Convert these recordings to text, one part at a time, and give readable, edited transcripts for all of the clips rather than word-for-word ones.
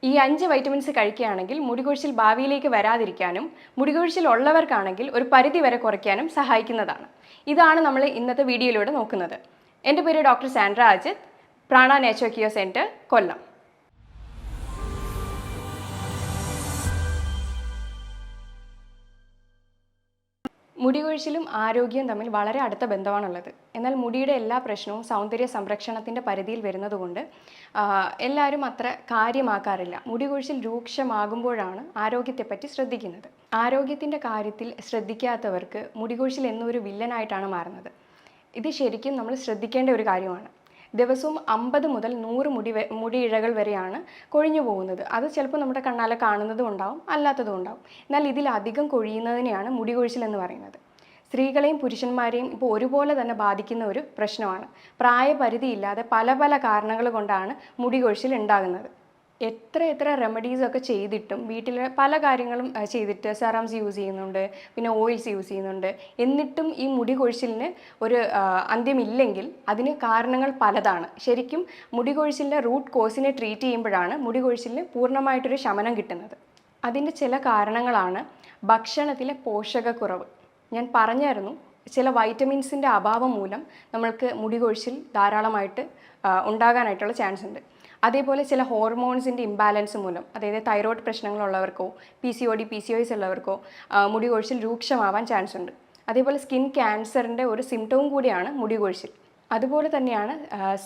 ഈ 5 വൈറ്റമിൻസ് കഴിക്കുകയാണെങ്കിൽ മുടികൊഴിച്ചിൽ ഭാവിയിലേക്ക് വരാതിരിക്കാനും മുടികൊഴിച്ചിൽ ഉള്ളവർക്കാണെങ്കിൽ ഒരു പരിധി വരെ കുറയ്ക്കാനും സഹായിക്കുന്നതാണ്. ഇതാണ് നമ്മൾ ഇന്നത്തെ വീഡിയോയിലൂടെ നോക്കുന്നത്. എൻ്റെ പേര് doctor Sandra Ajith, Prana nature care centre, Kollam. മുടികൊഴിച്ചിലും ആരോഗ്യവും തമ്മിൽ വളരെ അടുത്ത ബന്ധമാണുള്ളത്. എന്നാൽ മുടിയുടെ എല്ലാ പ്രശ്നവും സൗന്ദര്യ സംരക്ഷണത്തിൻ്റെ പരിധിയിൽ വരുന്നതുകൊണ്ട് എല്ലാവരും അത്ര കാര്യമാക്കാറില്ല. മുടികൊഴിച്ചിൽ രൂക്ഷമാകുമ്പോഴാണ് ആരോഗ്യത്തെപ്പറ്റി ശ്രദ്ധിക്കുന്നത്. ആരോഗ്യത്തിൻ്റെ കാര്യത്തിൽ ശ്രദ്ധിക്കാത്തവർക്ക് മുടികൊഴിച്ചിൽ എന്നൊരു വില്ലനായിട്ടാണ് മാറുന്നത്. ഇത് ശരിക്കും നമ്മൾ ശ്രദ്ധിക്കേണ്ട ഒരു കാര്യമാണ്. ദിവസവും 50 മുതൽ 100 മുടിയിഴകൾ വരെയാണ് കൊഴിഞ്ഞു പോകുന്നത്. അത് ചിലപ്പോൾ നമ്മുടെ കണ്ണാലെ കാണുന്നതും ഉണ്ടാവും, അല്ലാത്തതും ഉണ്ടാവും. എന്നാൽ ഇതിലധികം കൊഴിയുന്നതിനെയാണ് മുടികൊഴിച്ചിൽ എന്ന് പറയുന്നത്. സ്ത്രീകളെയും പുരുഷന്മാരെയും ഇപ്പോൾ ഒരുപോലെ തന്നെ ബാധിക്കുന്ന ഒരു പ്രശ്നമാണ്. പ്രായപരിധിയില്ലാതെ പല പല കാരണങ്ങൾ കൊണ്ടാണ് മുടികൊഴിച്ചിൽ ഉണ്ടാകുന്നത്. എത്ര റെമഡീസൊക്കെ ചെയ്തിട്ടും വീട്ടിൽ പല കാര്യങ്ങളും ചെയ്തിട്ട് സെറംസ് യൂസ് ചെയ്യുന്നുണ്ട്, പിന്നെ ഓയിൽസ് യൂസ് ചെയ്യുന്നുണ്ട്. എന്നിട്ടും ഈ മുടി കൊഴിച്ചിലിന് ഒരു അന്ത്യമില്ലെങ്കിൽ അതിന് കാരണങ്ങൾ പലതാണ്. ശരിക്കും മുടി കൊഴിച്ചിലിൻ്റെ റൂട്ട് കോസിനെ ട്രീറ്റ് ചെയ്യുമ്പോഴാണ് മുടി കൊഴിച്ചിലിന് പൂർണ്ണമായിട്ടൊരു ശമനം കിട്ടുന്നത്. അതിൻ്റെ ചില കാരണങ്ങളാണ് ഭക്ഷണത്തിലെ പോഷകക്കുറവ്. ഞാൻ പറഞ്ഞായിരുന്നു, ചില വൈറ്റമിൻസിൻ്റെ അഭാവം മൂലം നമ്മൾക്ക് മുടി കൊഴിച്ചിൽ ധാരാളമായിട്ട് ഉണ്ടാകാനായിട്ടുള്ള ചാൻസ് ഉണ്ട്. അതേപോലെ ചില ഹോർമോൺസിൻ്റെ ഇംബാലൻസ് മൂലം, അതായത് തൈറോയ്ഡ് പ്രശ്നങ്ങളുള്ളവർക്കോ PCOD PCOS ഉള്ളവർക്കോ മുടി കൊഴിച്ചിൽ രൂക്ഷമാവാൻ ചാൻസ് ഉണ്ട്. അതേപോലെ സ്കിൻ ക്യാൻസറിൻ്റെ ഒരു സിംറ്റവും കൂടിയാണ് മുടി കൊഴിച്ചിൽ. അതുപോലെ തന്നെയാണ്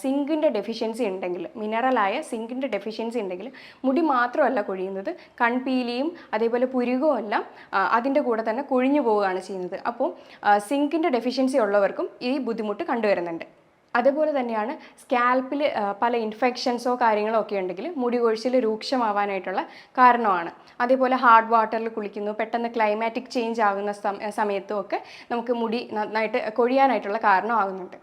സിങ്കിൻ്റെ ഡെഫിഷ്യൻസി ഉണ്ടെങ്കിൽ, മിനറലായ സിങ്കിൻ്റെ ഡെഫിഷ്യൻസി ഉണ്ടെങ്കിൽ മുടി മാത്രമല്ല കൊഴിയുന്നത്, കൺപീലിയും അതേപോലെ പുരുകവും എല്ലാം അതിൻ്റെ കൂടെ തന്നെ കൊഴിഞ്ഞു പോവുകയാണ് ചെയ്യുന്നത്. അപ്പോൾ സിങ്കിൻ്റെ ഡെഫിഷ്യൻസി ഉള്ളവർക്കും ഈ ബുദ്ധിമുട്ട് കണ്ടുവരുന്നുണ്ട്. അതുപോലെ തന്നെയാണ് സ്കാൽപ്പിൽ പല ഇൻഫെക്ഷൻസോ കാര്യങ്ങളോ ഒക്കെ ഉണ്ടെങ്കിൽ മുടി കൊഴിച്ചിൽ രൂക്ഷമാവാനായിട്ടുള്ള കാരണമാണ്. അതേപോലെ ഹാർഡ് വാട്ടറിൽ കുളിക്കുന്നു, പെട്ടെന്ന് ക്ലൈമാറ്റിക് ചേഞ്ച് ആകുന്ന സമയത്തും ഒക്കെ നമുക്ക് മുടി നന്നായിട്ട് കൊഴിയാനായിട്ടുള്ള കാരണമാകുന്നുണ്ട്.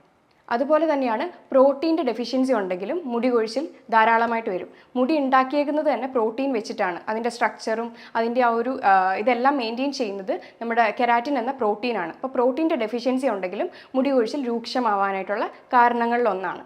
അതുപോലെ തന്നെയാണ് പ്രോട്ടീൻ്റെ ഡെഫിഷ്യൻസി ഉണ്ടെങ്കിലും മുടി കൊഴിച്ചിൽ ധാരാളമായിട്ട് വരും. മുടി ഉണ്ടാക്കിയേക്കുന്നത് തന്നെ പ്രോട്ടീൻ വെച്ചിട്ടാണ്. അതിൻ്റെ സ്ട്രക്ചറും അതിൻ്റെ ആ ഒരു ഇതെല്ലാം മെയിൻറ്റെയിൻ ചെയ്യുന്നത് നമ്മുടെ കെരാറ്റിൻ എന്ന പ്രോട്ടീനാണ്. അപ്പോൾ പ്രോട്ടീൻ്റെ ഡെഫിഷ്യൻസി ഉണ്ടെങ്കിലും മുടി കൊഴിച്ചിൽ രൂക്ഷമാവാനായിട്ടുള്ള കാരണങ്ങളിലൊന്നാണ്.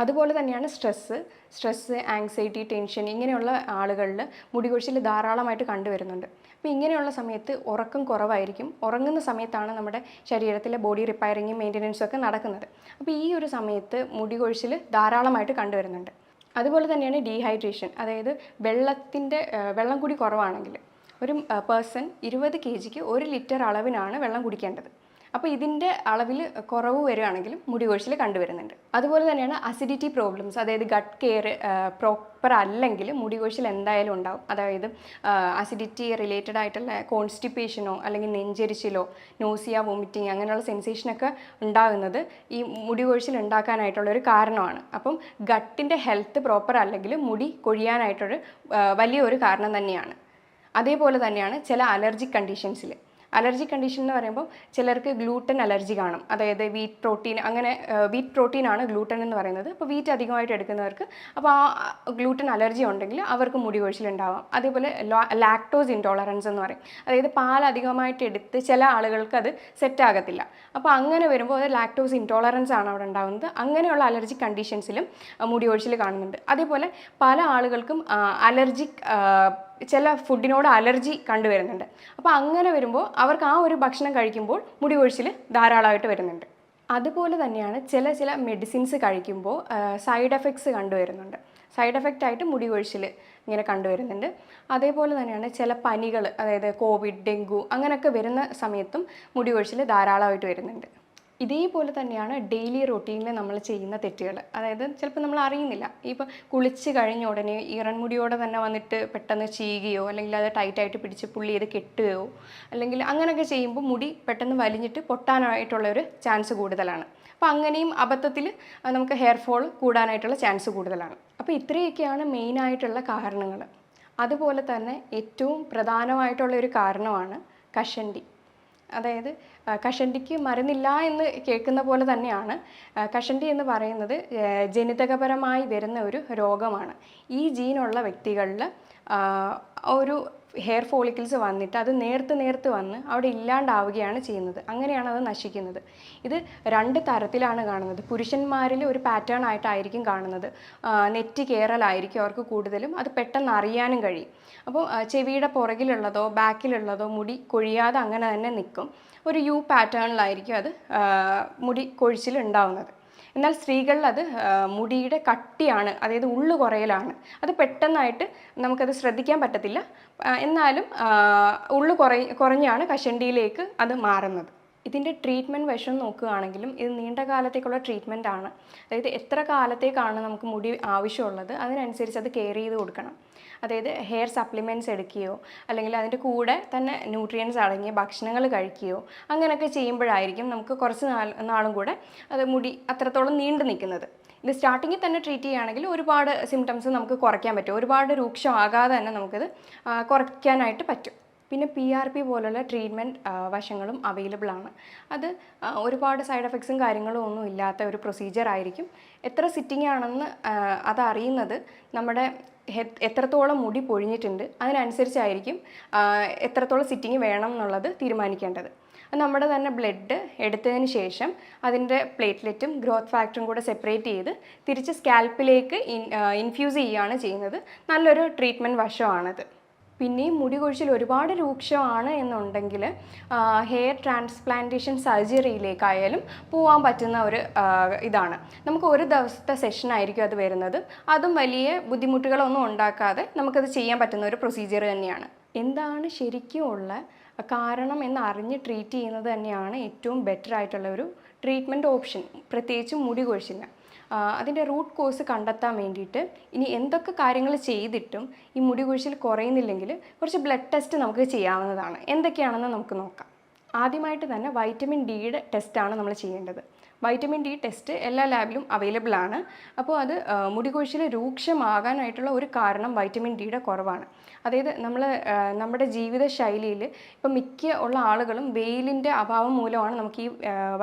അതുപോലെ തന്നെയാണ് സ്ട്രെസ്സ്, ആങ്സൈറ്റി, ടെൻഷൻ ഇങ്ങനെയുള്ള ആളുകളിൽ മുടി കൊഴിച്ചിൽ ധാരാളമായിട്ട് കണ്ടുവരുന്നുണ്ട്. അപ്പോൾ ഇങ്ങനെയുള്ള സമയത്ത് ഉറക്കം കുറവായിരിക്കും. ഉറങ്ങുന്ന സമയത്താണ് നമ്മുടെ ശരീരത്തിലെ ബോഡി റിപ്പയറിങ്ങും മെയിൻ്റനൻസും ഒക്കെ നടക്കുന്നത്. അപ്പോൾ ഈ ഒരു സമയത്ത് മുടി കൊഴിച്ചിൽ ധാരാളമായിട്ട് കണ്ടുവരുന്നുണ്ട്. അതുപോലെ തന്നെയാണ് ഡീഹൈഡ്രേഷൻ, അതായത് വെള്ളം കൂടി കുറവാണെങ്കിൽ ഒരു പേഴ്സൺ 20 kg 1 ലിറ്റർ അളവിനാണ് വെള്ളം കുടിക്കേണ്ടത്. അപ്പോൾ ഇതിൻ്റെ അളവിൽ കുറവ് വരികയാണെങ്കിലും മുടി കൊഴിച്ചിൽ കണ്ടുവരുന്നുണ്ട്. അതുപോലെ തന്നെയാണ് അസിഡിറ്റി പ്രോബ്ലംസ്, അതായത് ഗട്ട് കെയർ പ്രോപ്പർ അല്ലെങ്കിൽ മുടി കൊഴിച്ചിൽ എന്തായാലും ഉണ്ടാവും. അതായത് അസിഡിറ്റി റിലേറ്റഡ് ആയിട്ടുള്ള കോൺസ്റ്റിപ്പേഷനോ അല്ലെങ്കിൽ നെഞ്ചരിച്ചിലോ നോസിയ, വോമിറ്റിങ് അങ്ങനെയുള്ള സെൻസേഷനൊക്കെ ഉണ്ടാകുന്നത് ഈ മുടി കൊഴിച്ചിൽ ഉണ്ടാക്കാനായിട്ടുള്ളൊരു കാരണമാണ്. അപ്പം ഗട്ടിൻ്റെ ഹെൽത്ത് പ്രോപ്പർ അല്ലെങ്കിൽ മുടി കൊഴിയാനായിട്ടൊരു വലിയൊരു കാരണം തന്നെയാണ്. അതേപോലെ തന്നെയാണ് ചില അലർജിക് കണ്ടീഷൻസിൽ. അലർജി കണ്ടീഷൻ എന്ന് പറയുമ്പോൾ ചിലർക്ക് ഗ്ലൂട്ടൻ അലർജി കാണും, അതായത് വീറ്റ് പ്രോട്ടീനാണ് ഗ്ലൂട്ടൻ എന്ന് പറയുന്നത്. അപ്പോൾ വീറ്റ് അധികമായിട്ട് എടുക്കുന്നവർക്ക് അപ്പോൾ ആ ഗ്ലൂട്ടൻ അലർജി ഉണ്ടെങ്കിൽ അവർക്ക് മുടി കൊഴിച്ചിലുണ്ടാവാം. അതേപോലെ ലാക്ടോസ് ഇൻടോളറൻസ് എന്ന് പറയും, അതായത് പാൽ അധികമായിട്ട് എടുത്ത് ചില ആളുകൾക്ക് അത് സെറ്റ് ആകത്തില്ല. അപ്പോൾ അങ്ങനെ വരുമ്പോൾ അത് ലാക്ടോസ് ഇൻടോളറൻസ് ആണ് അവിടെ ഉണ്ടാകുന്നത്. അങ്ങനെയുള്ള അലർജി കണ്ടീഷൻസിലും മുടി കൊഴിച്ചിൽ കാണുന്നുണ്ട്. അതേപോലെ പല ആളുകൾക്കും ചില ഫുഡിനോട് അലർജി കണ്ടുവരുന്നുണ്ട്. അപ്പോൾ അങ്ങനെ വരുമ്പോൾ അവർക്ക് ആ ഒരു ഭക്ഷണം കഴിക്കുമ്പോൾ മുടി കൊഴിച്ചിൽ ധാരാളമായിട്ട് വരുന്നുണ്ട്. അതുപോലെ തന്നെയാണ് ചില മെഡിസിൻസ് കഴിക്കുമ്പോൾ സൈഡ് എഫക്ട്സ് കണ്ടുവരുന്നുണ്ട്. സൈഡ് എഫക്റ്റ് ആയിട്ട് മുടി കൊഴിച്ചിൽ ഇങ്ങനെ കണ്ടുവരുന്നുണ്ട്. അതേപോലെ തന്നെയാണ് ചില പനികൾ, അതായത് കോവിഡ്, ഡെങ്കു അങ്ങനെയൊക്കെ വരുന്ന സമയത്തും മുടി കൊഴിച്ചിൽ ധാരാളമായിട്ട് വരുന്നുണ്ട്. ഇതേപോലെ തന്നെയാണ് ഡെയിലി റൊട്ടീനിൽ നമ്മൾ ചെയ്യുന്ന തെറ്റുകൾ. അതായത് ചിലപ്പോൾ നമ്മൾ അറിയുന്നില്ല, ഇപ്പോൾ കുളിച്ച് കഴിഞ്ഞ ഉടനെ ഈറൻമുടിയോടെ തന്നെ വന്നിട്ട് പെട്ടെന്ന് ചീകുകയോ അല്ലെങ്കിൽ അത് ടൈറ്റായിട്ട് പിടിച്ച് പുള്ളി ചെയ്ത് കെട്ടുകയോ അല്ലെങ്കിൽ അങ്ങനെയൊക്കെ ചെയ്യുമ്പോൾ മുടി പെട്ടെന്ന് വലിഞ്ഞിട്ട് പൊട്ടാനായിട്ടുള്ളൊരു ചാൻസ് കൂടുതലാണ്. അപ്പോൾ അങ്ങനെയും അബദ്ധത്തിൽ നമുക്ക് ഹെയർ ഫോൾ കൂടാനായിട്ടുള്ള ചാൻസ് കൂടുതലാണ്. അപ്പോൾ ഇത്രയൊക്കെയാണ് മെയിനായിട്ടുള്ള കാരണങ്ങൾ. അതുപോലെ തന്നെ ഏറ്റവും പ്രധാനമായിട്ടുള്ളൊരു കാരണമാണ് കഷണ്ടി. അതായത് കഷണ്ടിക്ക് മരുന്നില്ല എന്ന് കേൾക്കുന്ന പോലെ തന്നെയാണ്. കഷണ്ടി എന്ന് പറയുന്നത് ജനിതകപരമായി വരുന്ന ഒരു രോഗമാണ്. ഈ ജീനുള്ള വ്യക്തികളിൽ ഒരു ഹെയർ ഫോളിക്കിൾസ് വന്നിട്ട് അത് നേർത്ത് വന്ന് അവിടെ ഇല്ലാണ്ടാവുകയാണ് ചെയ്യുന്നത്. അങ്ങനെയാണ് അത് നശിക്കുന്നത്. ഇത് 2 തരത്തിലാണ് കാണുന്നത്. പുരുഷന്മാരിൽ ഒരു പാറ്റേൺ ആയിട്ടായിരിക്കും കാണുന്നത്. നെറ്റി കയറലായിരിക്കും അവർക്ക് കൂടുതലും. അത് പെട്ടെന്ന് അറിയാനും കഴിയും. അപ്പോൾ ചെവിയുടെ പുറകിലുള്ളതോ ബാക്കിലുള്ളതോ മുടി കൊഴിയാതെ അങ്ങനെ തന്നെ നിൽക്കും. ഒരു യു പാറ്റേണിലായിരിക്കും അത് മുടി കൊഴിച്ചിൽ ഉണ്ടാവുന്നത്. എന്നാൽ സ്ത്രീകളിൽ അത് മുടിയുടെ കട്ടിയാണ്, അതായത് ഉള്ളു കുറയലാണ്. അത് പെട്ടെന്നായിട്ട് നമുക്കത് ശ്രദ്ധിക്കാൻ പറ്റത്തില്ല. എന്നാലും ഉള്ളു കുറഞ്ഞാണ് കഷണ്ടിയിലേക്ക് അത് മാറുന്നത്. ഇതിൻ്റെ ട്രീറ്റ്മെൻറ്റ് വശം നോക്കുകയാണെങ്കിലും ഇത് നീണ്ട കാലത്തേക്കുള്ള ട്രീറ്റ്മെൻ്റ് ആണ്. അതായത് എത്ര കാലത്തേക്കാണ് നമുക്ക് മുടി ആവശ്യമുള്ളത് അതിനനുസരിച്ച് അത് കെയർ ചെയ്ത് കൊടുക്കണം. അതായത് ഹെയർ സപ്ലിമെൻറ്റ്സ് എടുക്കുകയോ അല്ലെങ്കിൽ അതിൻ്റെ കൂടെ തന്നെ ന്യൂട്രിയൻസ് അടങ്ങിയ ഭക്ഷണങ്ങൾ കഴിക്കുകയോ അങ്ങനെയൊക്കെ ചെയ്യുമ്പോഴായിരിക്കും നമുക്ക് കുറച്ച് നാളും കൂടെ അത് മുടി അത്രത്തോളം നീണ്ടു നിൽക്കുന്നത്. ഇത് സ്റ്റാർട്ടിങ്ങിൽ തന്നെ ട്രീറ്റ് ചെയ്യുകയാണെങ്കിൽ ഒരുപാട് സിംറ്റംസ് നമുക്ക് കുറയ്ക്കാൻ പറ്റും. ഒരുപാട് രൂക്ഷമാകാതെ തന്നെ നമുക്കിത് കുറയ്ക്കാനായിട്ട് പറ്റും. പിന്നെ PRP പോലുള്ള ട്രീറ്റ്മെൻറ്റ് വശങ്ങളും അവൈലബിൾ ആണ്. അത് ഒരുപാട് സൈഡ് എഫക്ട്സും കാര്യങ്ങളും ഒന്നും ഇല്ലാത്ത ഒരു പ്രൊസീജിയർ ആയിരിക്കും. എത്ര സിറ്റിംഗ് ആണെന്ന് അതറിയുന്നത് നമ്മുടെ എത്രത്തോളം മുടി പൊഴിഞ്ഞിട്ടുണ്ട് അതിനനുസരിച്ചായിരിക്കും എത്രത്തോളം സിറ്റിംഗ് വേണം എന്നുള്ളത് തീരുമാനിക്കേണ്ടത്. നമ്മുടെ തന്നെ ബ്ലഡ് എടുത്തതിന് ശേഷം അതിൻ്റെ പ്ലേറ്റ്ലെറ്റും ഗ്രോത്ത് ഫാക്ടറും കൂടെ സെപ്പറേറ്റ് ചെയ്ത് തിരിച്ച് സ്കാൽപ്പിലേക്ക് ഇൻഫ്യൂസ് ചെയ്യുകയാണ് ചെയ്യുന്നത്. നല്ലൊരു ട്രീറ്റ്മെൻറ്റ് വശമാണത്. പിന്നെയും മുടി കൊഴിച്ചിൽ ഒരുപാട് രൂക്ഷമാണ് എന്നുണ്ടെങ്കിൽ ഹെയർ ട്രാൻസ്പ്ലാന്റേഷൻ സർജറിയിലേക്കായാലും പോകാൻ പറ്റുന്ന ഒരു ഇതാണ്. നമുക്ക് ഒരു ദിവസത്തെ സെഷനായിരിക്കും അത് വരുന്നത്. അതും വലിയ ബുദ്ധിമുട്ടുകളൊന്നും ഉണ്ടാക്കാതെ നമുക്കത് ചെയ്യാൻ പറ്റുന്ന ഒരു പ്രൊസീജിയർ തന്നെയാണ്. എന്താണ് ശരിക്കും ഉള്ള കാരണം എന്ന് അറിഞ്ഞ് ട്രീറ്റ് ചെയ്യുന്നത് തന്നെയാണ് ഏറ്റവും ബെറ്റർ ആയിട്ടുള്ള ഒരു ട്രീറ്റ്മെൻറ്റ് ഓപ്ഷൻ, പ്രത്യേകിച്ചും മുടി കൊഴിച്ചിലിന്. അതിൻ്റെ റൂട്ട് കോസ് കണ്ടെത്താൻ വേണ്ടിയിട്ട് ഇനി എന്തൊക്കെ കാര്യങ്ങൾ ചെയ്തിട്ടും ഈ മുടി കൊഴിച്ചിൽ കുറയുന്നില്ലെങ്കിൽ കുറച്ച് ബ്ലഡ് ടെസ്റ്റ് നമുക്ക് ചെയ്യാവുന്നതാണ്. എന്തൊക്കെയാണെന്ന് നമുക്ക് നോക്കാം. ആദ്യമായിട്ട് തന്നെ വൈറ്റമിൻ ഡിയുടെ ടെസ്റ്റാണ് നമ്മൾ ചെയ്യേണ്ടത്. വൈറ്റമിൻ ഡി ടെസ്റ്റ് എല്ലാ ലാബിലും അവൈലബിൾ ആണ്. അപ്പോൾ അത് മുടി കൊഴിച്ചിൽ രൂക്ഷമാകാനായിട്ടുള്ള ഒരു കാരണം വൈറ്റമിൻ ഡിയുടെ കുറവാണ്. അതായത് നമ്മുടെ ജീവിത ശൈലിയിൽ ഇപ്പം മിക്ക ഉള്ള ആളുകളും വെയിലിൻ്റെ അഭാവം മൂലമാണ് നമുക്ക് ഈ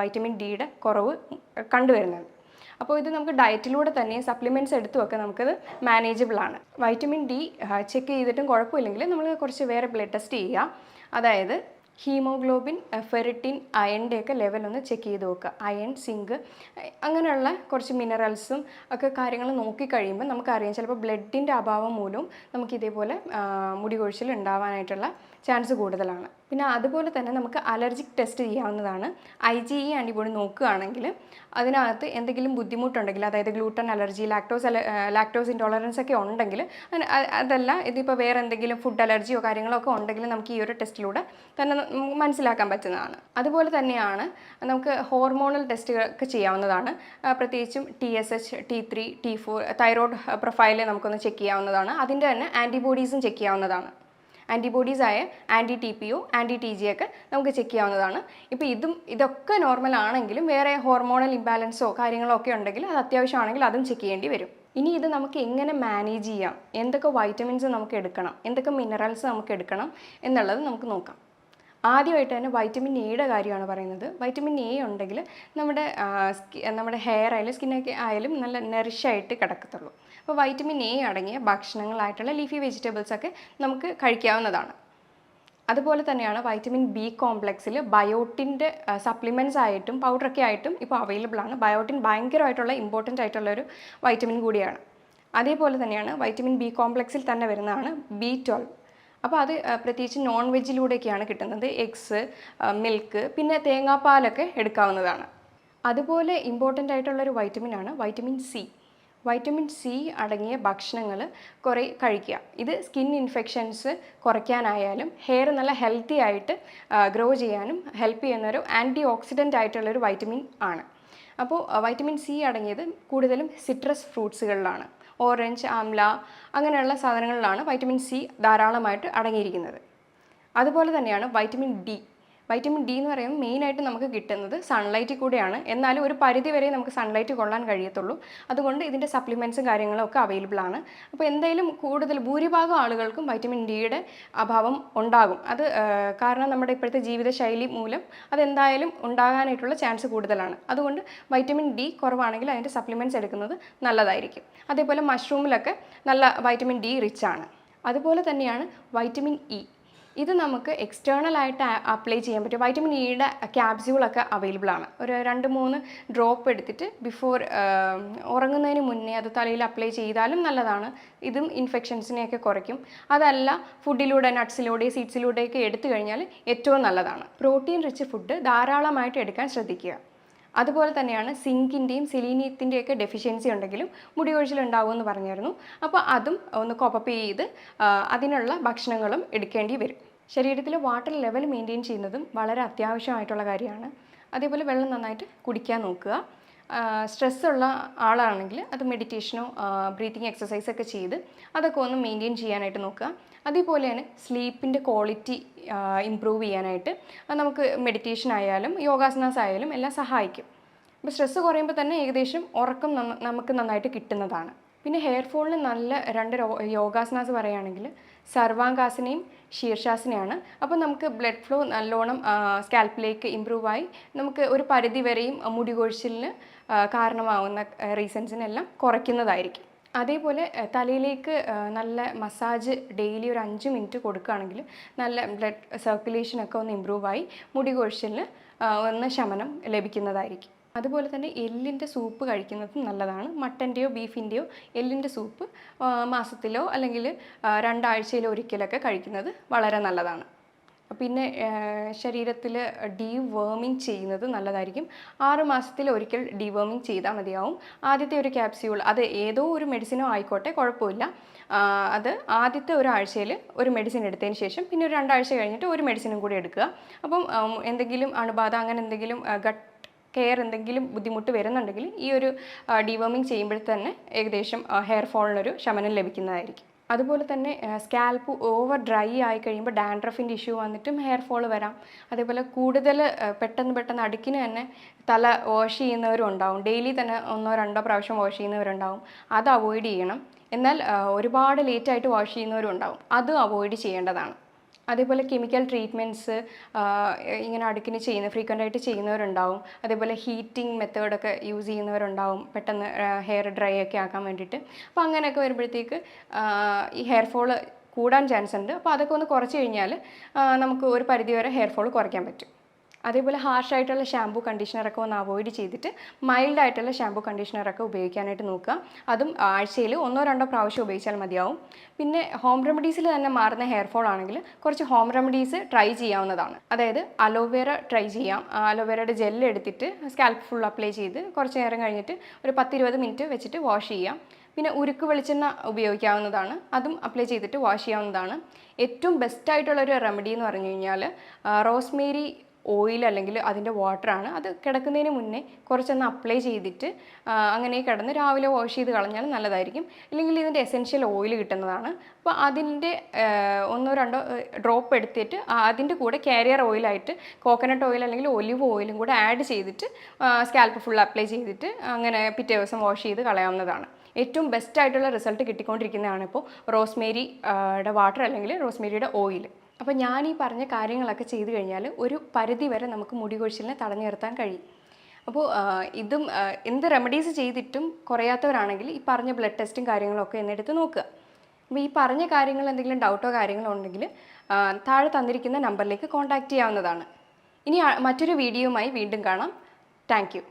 വൈറ്റമിൻ ഡിയുടെ കുറവ് കണ്ടുവരുന്നത്. അപ്പോൾ ഇത് നമുക്ക് ഡയറ്റിലൂടെ തന്നെ സപ്ലിമെൻറ്റ്സ് എടുത്തുമൊക്കെ നമുക്കത് മാനേജബിൾ ആണ്. വൈറ്റമിൻ ഡി ചെക്ക് ചെയ്തിട്ടും കുഴപ്പമില്ലെങ്കിൽ നമ്മൾ കുറച്ച് വേറെ ബ്ലഡ് ടെസ്റ്റ് ചെയ്യുക. അതായത് ഹീമോഗ്ലോബിൻ, ഫെറിറ്റിൻ, അയണിൻ്റെയൊക്കെ ലെവലൊന്ന് ചെക്ക് ചെയ്ത് നോക്കുക. അയൺ, സിങ്ക് അങ്ങനെയുള്ള കുറച്ച് മിനറൽസും ഒക്കെ കാര്യങ്ങൾ നോക്കിക്കഴിയുമ്പോൾ നമുക്കറിയാം ചിലപ്പോൾ ബ്ലഡിൻ്റെ അഭാവം മൂലവും നമുക്ക് ഇതേപോലെ മുടി കൊഴിച്ചിൽ ഉണ്ടാവാനായിട്ടുള്ള ചാൻസ് കൂടുതലാണ്. പിന്നെ അതുപോലെ തന്നെ നമുക്ക് അലർജിക് ടെസ്റ്റ് ചെയ്യാവുന്നതാണ്. IgE ആൻറ്റിബോഡി നോക്കുകയാണെങ്കിൽ അതിനകത്ത് എന്തെങ്കിലും ബുദ്ധിമുട്ടുണ്ടെങ്കിൽ, അതായത് ഗ്ലൂട്ടൻ അലർജി, ലാക്ടോസ് ഇൻടോളറൻസ് ഒക്കെ ഉണ്ടെങ്കിൽ, അതല്ല ഇതിപ്പോൾ വേറെ എന്തെങ്കിലും ഫുഡ് അലർജിയോ കാര്യങ്ങളോ ഒക്കെ ഉണ്ടെങ്കിൽ നമുക്ക് ഈ ഒരു ടെസ്റ്റിലൂടെ തന്നെ മനസ്സിലാക്കാൻ പറ്റുന്നതാണ്. അതുപോലെ തന്നെയാണ് നമുക്ക് ഹോർമോണൽ ടെസ്റ്റുകളൊക്കെ ചെയ്യാവുന്നതാണ്. പ്രത്യേകിച്ചും TSH, T3, T4 thyroid profile നമുക്കൊന്ന് ചെക്ക് ചെയ്യാവുന്നതാണ്. അതിൻ്റെ തന്നെ ആൻറ്റിബോഡീസും ചെക്ക് ചെയ്യാവുന്നതാണ്. ആൻറ്റിബോഡീസായ TPO, TG ഒക്കെ നമുക്ക് ചെക്ക് ചെയ്യാവുന്നതാണ്. ഇപ്പോൾ ഇതൊക്കെ നോർമൽ ആണെങ്കിലും വേറെ ഹോർമോണൽ ഇംബാലൻസോ കാര്യങ്ങളോ ഒക്കെ ഉണ്ടെങ്കിൽ അത് അത്യാവശ്യമാണെങ്കിൽ അതും ചെക്ക് ചെയ്യേണ്ടി വരും. ഇനി ഇത് നമുക്ക് എങ്ങനെ മാനേജ് ചെയ്യാം, എന്തൊക്കെ വൈറ്റമിൻസ് നമുക്ക് എടുക്കണം, എന്തൊക്കെ മിനറൽസ് നമുക്ക് എടുക്കണം എന്നുള്ളത് നമുക്ക് നോക്കാം. ആദ്യമായിട്ട് തന്നെ വൈറ്റമിൻ എയുടെ കാര്യമാണ് പറയുന്നത്. വൈറ്റമിൻ എ ഉണ്ടെങ്കിൽ നമ്മുടെ ഹെയർ ആയാലും സ്കിന്നൊക്കെ ആയാലും നല്ല നറിഷായിട്ട് കിടക്കത്തുള്ളൂ. അപ്പോൾ വൈറ്റമിൻ എ അടങ്ങിയ ഭക്ഷണങ്ങളായിട്ടുള്ള ലീഫി വെജിറ്റബിൾസ് ഒക്കെ നമുക്ക് കഴിക്കാവുന്നതാണ്. അതുപോലെ തന്നെയാണ് വൈറ്റമിൻ ബി കോംപ്ലക്സിൽ ബയോട്ടിൻ്റെ സപ്ലിമെൻറ്റ്സ് ആയിട്ടും പൗഡറൊക്കെ ആയിട്ടും ഇപ്പോൾ അവൈലബിൾ ആണ്. ബയോട്ടിൻ ഭയങ്കരമായിട്ടുള്ള ഇമ്പോർട്ടൻ്റ് ആയിട്ടുള്ളൊരു വൈറ്റമിൻ കൂടിയാണ്. അതേപോലെ തന്നെയാണ് വൈറ്റമിൻ ബി കോംപ്ലക്സിൽ തന്നെ വരുന്നതാണ് B12. അപ്പോൾ അത് പ്രത്യേകിച്ച് നോൺ വെജിലൂടെയൊക്കെയാണ് കിട്ടുന്നത്. എഗ്സ്, മിൽക്ക്, പിന്നെ തേങ്ങാപ്പാലൊക്കെ എടുക്കാവുന്നതാണ്. അതുപോലെ ഇമ്പോർട്ടൻ്റ് ആയിട്ടുള്ളൊരു വൈറ്റമിനാണ് വൈറ്റമിൻ സി. വൈറ്റമിൻ സി അടങ്ങിയ ഭക്ഷണങ്ങൾ കുറേ കഴിക്കുക. ഇത് സ്കിൻ ഇൻഫെക്ഷൻസ് കുറയ്ക്കാനായാലും ഹെയർ നല്ല ഹെൽത്തി ആയിട്ട് ഗ്രോ ചെയ്യാനും ഹെൽപ്പ് ചെയ്യുന്നൊരു ആൻറ്റി ഓക്സിഡൻ്റ് ആയിട്ടുള്ളൊരു വൈറ്റമിൻ ആണ്. അപ്പോൾ വൈറ്റമിൻ സി അടങ്ങിയത് കൂടുതലും സിട്രസ് ഫ്രൂട്ട്സുകളിലാണ്. ഓറഞ്ച്, ആംല അങ്ങനെയുള്ള സാധനങ്ങളിലാണ് വൈറ്റമിൻ സി ധാരാളമായിട്ട് അടങ്ങിയിരിക്കുന്നത്. അതുപോലെ തന്നെയാണ് വൈറ്റമിൻ ഡി. വൈറ്റമിൻ ഡി എന്ന് പറയുമ്പോൾ മെയിനായിട്ട് നമുക്ക് കിട്ടുന്നത് സൺലൈറ്റിൽ കൂടെയാണ്. എന്നാലും ഒരു പരിധി വരെ നമുക്ക് സൺലൈറ്റ് കൊള്ളാൻ കഴിയത്തുള്ളൂ. അതുകൊണ്ട് ഇതിൻ്റെ സപ്ലിമെൻറ്റ്സും കാര്യങ്ങളും ഒക്കെ അവൈലബിൾ ആണ്. അപ്പോൾ എന്തായാലും ഭൂരിഭാഗം ആളുകൾക്കും വൈറ്റമിൻ ഡിയുടെ അഭാവം ഉണ്ടാകും. അത് കാരണം നമ്മുടെ ഇപ്പോഴത്തെ ജീവിതശൈലി മൂലം അതെന്തായാലും ഉണ്ടാകാനായിട്ടുള്ള ചാൻസ് കൂടുതലാണ്. അതുകൊണ്ട് വൈറ്റമിൻ ഡി കുറവാണെങ്കിൽ അതിൻ്റെ സപ്ലിമെൻറ്റ്സ് എടുക്കുന്നത് നല്ലതായിരിക്കും. അതേപോലെ മഷ്റൂമിലൊക്കെ നല്ല വൈറ്റമിൻ ഡി റിച്ച് ആണ്. അതുപോലെ തന്നെയാണ് വൈറ്റമിൻ ഇ. ഇത് നമുക്ക് എക്സ്റ്റേണൽ ആയിട്ട് അപ്ലൈ ചെയ്യാൻ പറ്റും. വൈറ്റമിൻ ഇയുടെ ക്യാപ്സ്യൂളൊക്കെ അവൈലബിൾ ആണ്. ഒരു 2-3 ഡ്രോപ്പ് എടുത്തിട്ട് ബിഫോർ ഉറങ്ങുന്നതിന് മുന്നേ അത് തലയിൽ അപ്ലൈ ചെയ്താലും നല്ലതാണ്. ഇതും ഇൻഫെക്ഷൻസിനെയൊക്കെ കുറയ്ക്കും. അതല്ല ഫുഡിലൂടെ നട്ട്സിലൂടെ സീഡ്സിലൂടെയൊക്കെ എടുത്തു കഴിഞ്ഞാൽ ഏറ്റവും നല്ലതാണ്. പ്രോട്ടീൻ റിച്ച് ഫുഡ് ധാരാളമായിട്ട് എടുക്കാൻ ശ്രദ്ധിക്കുക. അതുപോലെ തന്നെയാണ് സിങ്കിൻ്റെയും സെലീനിയത്തിൻ്റെയൊക്കെ ഡെഫിഷ്യൻസി ഉണ്ടെങ്കിലും മുടി കൊഴിച്ചിൽ ഉണ്ടാവുമെന്ന് പറഞ്ഞായിരുന്നു. അപ്പോൾ അതും ഒന്ന് കോപ്പപ്പ് ചെയ്ത് അതിനുള്ള ഭക്ഷണങ്ങളും എടുക്കേണ്ടി വരും. ശരീരത്തിൽ വാട്ടർ ലെവൽ മെയിൻറ്റെയിൻ ചെയ്യുന്നതും വളരെ അത്യാവശ്യമായിട്ടുള്ള കാര്യമാണ്. അതേപോലെ വെള്ളം നന്നായിട്ട് കുടിക്കാൻ നോക്കുക. സ്ട്രെസ്സുള്ള ആളാണെങ്കിൽ അത് മെഡിറ്റേഷനോ ബ്രീത്തിങ് എക്സസൈസൊക്കെ ചെയ്ത് അതൊക്കെ ഒന്ന് മെയിൻറ്റെയിൻ ചെയ്യാനായിട്ട് നോക്കുക. അതേപോലെ തന്നെ സ്ലീപ്പിൻ്റെ ക്വാളിറ്റി ഇമ്പ്രൂവ് ചെയ്യാനായിട്ട് നമുക്ക് മെഡിറ്റേഷൻ ആയാലും യോഗാസനാസ് ആയാലും എല്ലാം സഹായിക്കും. അപ്പോൾ സ്ട്രെസ്സ് കുറയുമ്പോൾ തന്നെ ഏകദേശം ഉറക്കം നമുക്ക് നന്നായിട്ട് കിട്ടുന്നതാണ്. പിന്നെ ഹെയർ ഫോളിന് നല്ല 2 യോഗാസനാസ് പറയുകയാണെങ്കിൽ സർവാംഗാസനയും ശീർഷാസനയാണ്. അപ്പോൾ നമുക്ക് ബ്ലഡ് ഫ്ലോ നല്ലോണം സ്കാൽപ്പിലേക്ക് ഇമ്പ്രൂവായി നമുക്ക് ഒരു പരിധി വരെയും മുടി കൊഴിച്ചിലിന് കാരണമാവുന്ന റീസൺസിനെല്ലാം കുറയ്ക്കുന്നതായിരിക്കും. അതേപോലെ തലയിലേക്ക് നല്ല മസാജ് ഡെയിലി ഒരു 5 മിനിറ്റ് കൊടുക്കുകയാണെങ്കിൽ നല്ല ബ്ലഡ് സർക്കുലേഷനൊക്കെ ഒന്ന് ഇമ്പ്രൂവായി മുടി കൊഴിച്ചിലിന് ഒന്ന് ശമനം ലഭിക്കുന്നതായിരിക്കും. അതുപോലെ തന്നെ എല്ലിൻ്റെ സൂപ്പ് കഴിക്കുന്നതും നല്ലതാണ്. മട്ടൻ്റെയോ ബീഫിൻ്റെയോ എല്ലിൻ്റെ സൂപ്പ് മാസത്തിലോ അല്ലെങ്കിൽ 2 ആഴ്ചയിലോ ഒരിക്കലൊക്കെ കഴിക്കുന്നത് വളരെ നല്ലതാണ്. പിന്നെ ശരീരത്തിൽ ഡീവേമിങ് ചെയ്യുന്നത് നല്ലതായിരിക്കും. 6 മാസത്തിൽ ഒരിക്കൽ ഡീവേമിങ് ചെയ്താൽ മതിയാവും. ആദ്യത്തെ ഒരു ക്യാപ്സ്യൂൾ അത് ഏതോ ഒരു മെഡിസിനോ ആയിക്കോട്ടെ, കുഴപ്പമില്ല. അത് ആദ്യത്തെ ഒരാഴ്ചയിൽ ഒരു മെഡിസിൻ എടുത്തതിന് ശേഷം പിന്നെ ഒരു 2 ആഴ്ച കഴിഞ്ഞിട്ട് ഒരു മെഡിസിനും കൂടി എടുക്കുക. അപ്പം എന്തെങ്കിലും അണുബാധ അങ്ങനെ എന്തെങ്കിലും ഗട്ട് കെയർ എന്തെങ്കിലും ബുദ്ധിമുട്ട് വരുന്നുണ്ടെങ്കിൽ ഈ ഒരു ഡീവേമിങ് ചെയ്യുമ്പോൾ തന്നെ ഏകദേശം ഹെയർ ഫോളിനൊരു ശമനം ലഭിക്കുന്നതായിരിക്കും. അതുപോലെ തന്നെ സ്കാൽപ്പ് ഓവർ ഡ്രൈ ആയി കഴിയുമ്പോൾ ഡാൻഡ്രഫിൻ്റെ ഇഷ്യൂ വന്നിട്ടും ഹെയർ ഫോൾ വരാം. അതേപോലെ കൂടുതൽ പെട്ടെന്ന് അടുക്കിന് തന്നെ തല വാഷ് ചെയ്യുന്നവരും ഉണ്ടാവും. ഡെയിലി തന്നെ 1-2 പ്രാവശ്യം വാഷ് ചെയ്യുന്നവരുണ്ടാവും. അത് അവോയ്ഡ് ചെയ്യണം. എന്നാൽ ഒരുപാട് ലേറ്റായിട്ട് വാഷ് ചെയ്യുന്നവരും ഉണ്ടാവും. അത് അവോയ്ഡ് ചെയ്യേണ്ടതാണ്. അതേപോലെ കെമിക്കൽ ട്രീറ്റ്മെൻറ്റ്സ് ഇങ്ങനെ അടുക്കിന് ഫ്രീക്വൻ്റ് ആയിട്ട് ചെയ്യുന്നവരുണ്ടാവും. അതേപോലെ ഹീറ്റിംഗ് മെത്തേഡൊക്കെ യൂസ് ചെയ്യുന്നവരുണ്ടാവും പെട്ടെന്ന് ഹെയർ ഡ്രൈ ഒക്കെ ആക്കാൻ വേണ്ടിയിട്ട്. അപ്പോൾ അങ്ങനെയൊക്കെ വരുമ്പോഴത്തേക്ക് ഈ ഹെയർ ഫോൾ കൂടാൻ ചാൻസ് ഉണ്ട്. അപ്പോൾ അതൊക്കെ ഒന്ന് കുറച്ച് കഴിഞ്ഞാൽ നമുക്ക് ഒരു പരിധിവരെ ഹെയർ ഫോൾ കുറയ്ക്കാൻ പറ്റും. അതേപോലെ ഹാർഷായിട്ടുള്ള ഷാമ്പൂ കണ്ടീഷണറൊക്കെ ഒന്ന് അവോയ്ഡ് ചെയ്തിട്ട് മൈൽഡായിട്ടുള്ള ഷാമ്പൂ കണ്ടീഷണറൊക്കെ ഉപയോഗിക്കാനായിട്ട് നോക്കുക. അതും ആഴ്ചയിൽ 1-2 പ്രാവശ്യം ഉപയോഗിച്ചാൽ മതിയാവും. പിന്നെ ഹോം റെമഡീസിൽ തന്നെ മാറുന്ന ഹെയർ ഫോൾ ആണെങ്കിൽ കുറച്ച് ഹോം റെമഡീസ് ട്രൈ ചെയ്യാവുന്നതാണ്. അതായത് അലോവേറ ട്രൈ ചെയ്യാം. അലോവേറയുടെ ജെല്ല് എടുത്തിട്ട് സ്കാൽപ്പ് ഫുൾ അപ്ലൈ ചെയ്ത് കുറച്ച് നേരം കഴിഞ്ഞിട്ട് ഒരു 10-20 മിനിറ്റ് വെച്ചിട്ട് വാഷ് ചെയ്യാം. പിന്നെ ഉരുക്ക് വെളിച്ചെണ്ണ ഉപയോഗിക്കാവുന്നതാണ്. അതും അപ്ലൈ ചെയ്തിട്ട് വാഷ് ചെയ്യാവുന്നതാണ്. ഏറ്റവും ബെസ്റ്റായിട്ടുള്ളൊരു റെമഡി എന്ന് പറഞ്ഞു കഴിഞ്ഞാൽ റോസ്മേരി ഓയിൽ അല്ലെങ്കിൽ അതിൻ്റെ വാട്ടറാണ്. അത് കിടക്കുന്നതിന് മുന്നേ കുറച്ചൊന്ന് അപ്ലൈ ചെയ്തിട്ട് അങ്ങനെ കിടന്ന് രാവിലെ വാഷ് ചെയ്ത് കളഞ്ഞാൽ നല്ലതായിരിക്കും. ഇല്ലെങ്കിൽ ഇതിൻ്റെ എസെൻഷ്യൽ ഓയിൽ കിട്ടുന്നതാണ്. അപ്പോൾ അതിൻ്റെ 1-2 ഡ്രോപ്പ് എടുത്തിട്ട് അതിൻ്റെ കൂടെ കാരിയർ ഓയിലായിട്ട് കോക്കനട്ട് ഓയിൽ അല്ലെങ്കിൽ ഒലിവ് ഓയിലും കൂടെ ആഡ് ചെയ്തിട്ട് സ്കാൽപ്പ് ഫുൾ അപ്ലൈ ചെയ്തിട്ട് അങ്ങനെ പിറ്റേ ദിവസം വാഷ് ചെയ്ത് കളയാവുന്നതാണ്. ഏറ്റവും ബെസ്റ്റായിട്ടുള്ള റിസൾട്ട് കിട്ടിക്കൊണ്ടിരിക്കുന്നതാണ് ഇപ്പോൾ റോസ്മേരിയുടെ വാട്ടർ അല്ലെങ്കിൽ റോസ്മേരിയുടെ ഓയിൽ. അപ്പോൾ ഞാൻ ഈ പറഞ്ഞ കാര്യങ്ങളൊക്കെ ചെയ്തു കഴിഞ്ഞാൽ ഒരു പരിധി വരെ നമുക്ക് മുടി കൊഴിച്ചിലിനെ തടഞ്ഞു നിർത്താൻ കഴിയും. അപ്പോൾ ഇതും എന്ത് റെമഡീസ് ചെയ്തിട്ടും കുറയാത്തവരാണെങ്കിൽ ഈ പറഞ്ഞ ബ്ലഡ് ടെസ്റ്റും കാര്യങ്ങളൊക്കെ എന്നെടുത്ത് നോക്കുക. അപ്പോൾ ഈ പറഞ്ഞ കാര്യങ്ങൾ എന്തെങ്കിലും ഡൗട്ടോ കാര്യങ്ങളോ ഉണ്ടെങ്കിൽ താഴെ തന്നിരിക്കുന്ന നമ്പറിലേക്ക് കോൺടാക്റ്റ് ചെയ്യാവുന്നതാണ്. ഇനി മറ്റൊരു വീഡിയോയുമായി വീണ്ടും കാണാം. Thank you.